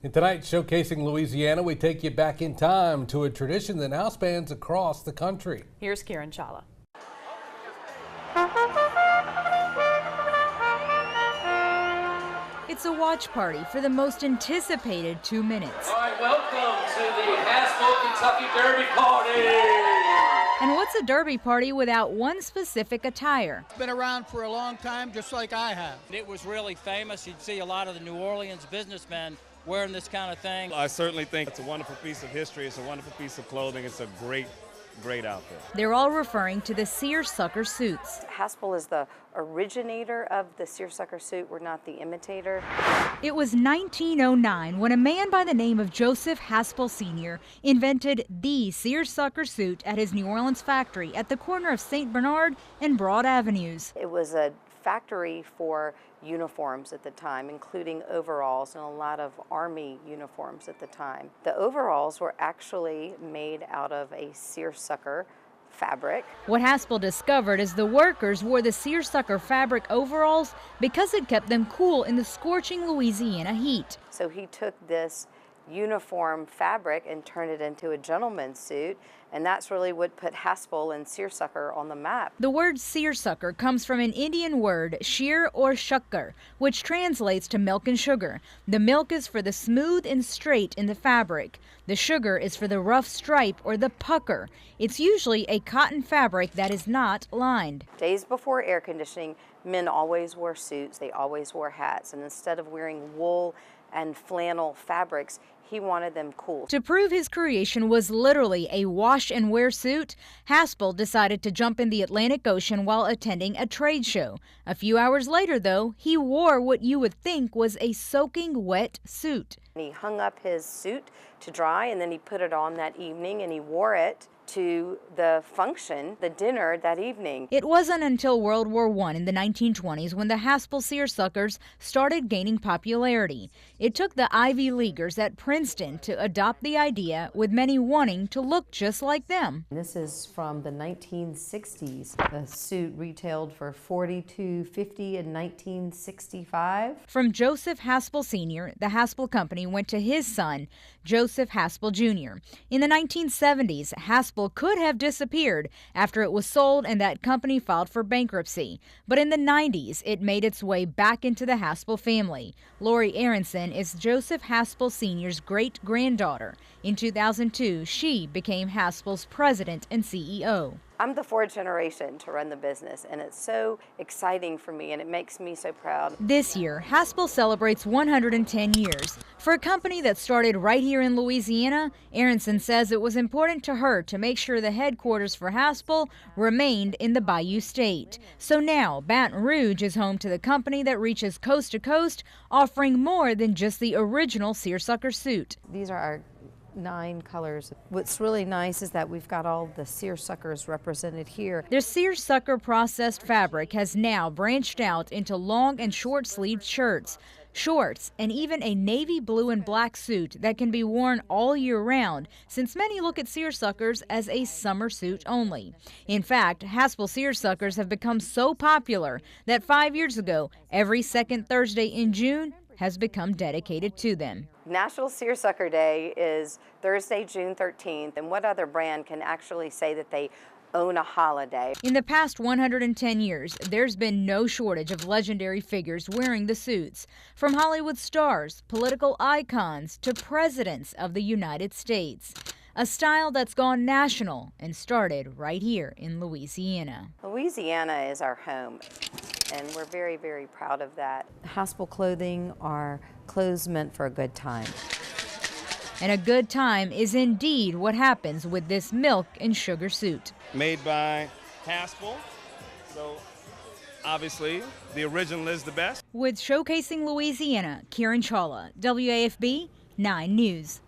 And tonight, showcasing Louisiana, we take you back in time to a tradition that now spans across the country. Here's Kiran Chawla. It's a watch party for the most anticipated 2 minutes. All right, welcome to the Haspel Kentucky Derby Party. And what's a derby party without one specific attire? It's been around for a long time, just like I have. It was really famous. You'd see a lot of the New Orleans businessmen wearing this kind of thing. I certainly think it's a wonderful piece of history. It's a wonderful piece of clothing. It's a great outfit. They're all referring to the Seersucker suits. Haspel is the originator of the seersucker suit. We're not the imitator. It was 1909 when a man by the name of Joseph Haspel Sr. invented the seersucker suit at his New Orleans factory at the corner of St. Bernard and Broad Avenues. It was a factory for uniforms at the time, including overalls and a lot of Army uniforms at the time. The overalls were actually made out of a seersucker fabric. What Haspel discovered is the workers wore the seersucker fabric overalls because it kept them cool in the scorching Louisiana heat. So he took this uniform fabric and turned it into a gentleman's suit, and that's really what put Haspel and seersucker on the map. The word seersucker comes from an Indian word, sheer or shucker, which translates to milk and sugar. The milk is for the smooth and straight in the fabric. The sugar is for the rough stripe or the pucker. It's usually a cotton fabric that is not lined. Days before air conditioning, men always wore suits, they always wore hats, and instead of wearing wool and flannel fabrics, he wanted them cool. To prove his creation was literally a wash and wear suit, Haspel decided to jump in the Atlantic Ocean while attending a trade show. A few hours later, though, he wore what you would think was a soaking wet suit. He hung up his suit to dry, and then he put it on that evening, and he wore it to the function, the dinner that evening. It wasn't until World War I in the 1920s when the Haspel Seersuckers started gaining popularity. It took the Ivy Leaguers at Princeton to adopt the idea, with many wanting to look just like them. This is from the 1960s. The suit retailed for $42.50 in 1965. From Joseph Haspel Sr., the Haspel Company went to his son, Joseph Haspel Jr. In the 1970s, Haspel could have disappeared after it was sold and that company filed for bankruptcy. But in the 90s, it made its way back into the Haspel family. Laurie Aronson is Joseph Haspel Sr.'s great-granddaughter. In 2002, she became Haspel's president and CEO. I'm the fourth generation to run the business, and it's so exciting for me, and it makes me so proud. This year, Haspel celebrates 110 years. For a company that started right here in Louisiana, Aronson says it was important to her to make sure the headquarters for Haspel remained in the Bayou State. So now, Baton Rouge is home to the company that reaches coast to coast, offering more than just the original seersucker suit. These are our 9 colors. What's really nice is that we've got all the seersuckers represented here. The seersucker processed fabric has now branched out into long and short-sleeved shirts, shorts, and even a navy blue and black suit that can be worn all year round, since many look at seersuckers as a summer suit only. In fact, Haspel Seersuckers have become so popular that 5 years ago, every second Thursday in June has become dedicated to them. National Seersucker Day is Thursday, June 13th, and what other brand can actually say that they own a holiday? In the past 110 years, there's been no shortage of legendary figures wearing the suits, from Hollywood stars, political icons, to presidents of the United States. A style that's gone national and started right here in Louisiana. Louisiana is our home, and we're very, very proud of that. Haspel clothing are clothes meant for a good time. And a good time is indeed what happens with this milk and sugar suit. Made by Haspel, so obviously the original is the best. With Showcasing Louisiana, Kiran Chawla, WAFB 9 News.